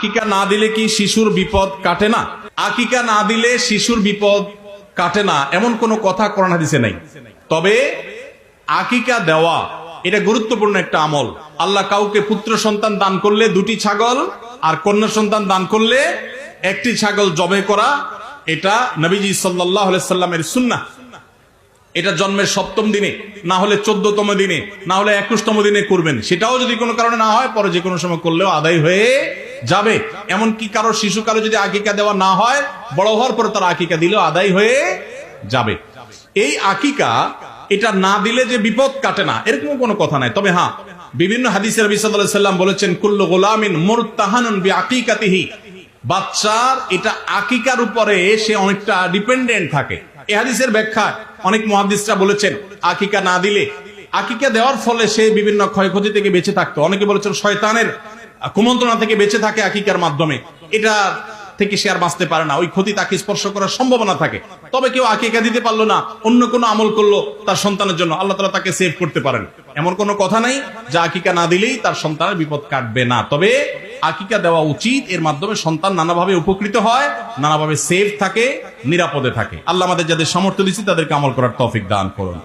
আকিকা না দিলে কি শিশুর বিপদ কাটে না? আকিকা না দিলে শিশুর বিপদ কাটে না এমন কোন কথা কোরআন হাদিসে নাই। তবে আকিকা দেওয়া এটা গুরুত্বপূর্ণ একটা আমল। আল্লাহ কাউকে পুত্র সন্তান দান করলে 2টি ছাগল, আর কন্যা সন্তান দান করলে 1টি ছাগল জবে করা, এটা নবীজি সাল্লাল্লাহু আলাইহি সাল্লামের সুন্নাহ। এটা জন্মের 7ম দিনে, না হলে 14তম দিনে, না হলে 21তম দিনে করবেন। সেটাও যদি কোনো কারণে না হয় পরে যে কোনো সময় করলেও আদায় হয়ে যাবে। এমনকি কারো শিশু কারো যদি আকিকা দেওয়া না হয়, বড় হওয়ার পরে তার আকিকা দিলেও আদায় হয়ে যাবে। এই আকিকা এটা না দিলে যে বিপদ কাটে না এরকম কোনো কথা নাই। তবে হ্যাঁ, বিভিন্ন হাদিসে নবী সাল্লাল্লাহু আলাইহি সাল্লাম বলেছেন কুল্লু গুলামিন মুরতাহানুন বিআকিকাতিহি, বাচ্চার এটা আকিকার উপরে সে অনেকটা ডিপেন্ডেন্ট থাকে। এই হাদিসের ব্যাখ্যা অনেক মুহাদ্দিসরা বলেছেন আকিকা না দিলে, আকিকা দেওয়ার ফলে সে বিভিন্ন ক্ষয়ক্ষতি থেকে বেঁচে থাকতো। অনেকে বলেছেন শয়তানের কুমন্ত্রণা থেকে বেঁচে থাকে আকিকার মাধ্যমে, এটা থেকে সে আর বাঁচতে পারে না, ওই ক্ষতি তাকে স্পর্শ করার সম্ভাবনা থাকে। তবে কেউ আকিকা দিতে পারলো না, অন্য কোনো আমল করলো তার সন্তানের জন্য, আল্লাহ তাআলা তাকে সেভ করতে পারেন। এমন কোনো কথা নাই যে আকিকা না দিলেই তার সন্তানের বিপদ কাটবে না। তবে আকিকা দেওয়া উচিত, এর মাধ্যমে সন্তান নানাভাবে উপকৃত হয়, নানাভাবে সেভ থাকে, নিরাপদে থাকে। আল্লাহ আমাদের যাদের সামর্থ্য দিয়েছে তাদেরকে আমল করার তৌফিক দান করুন।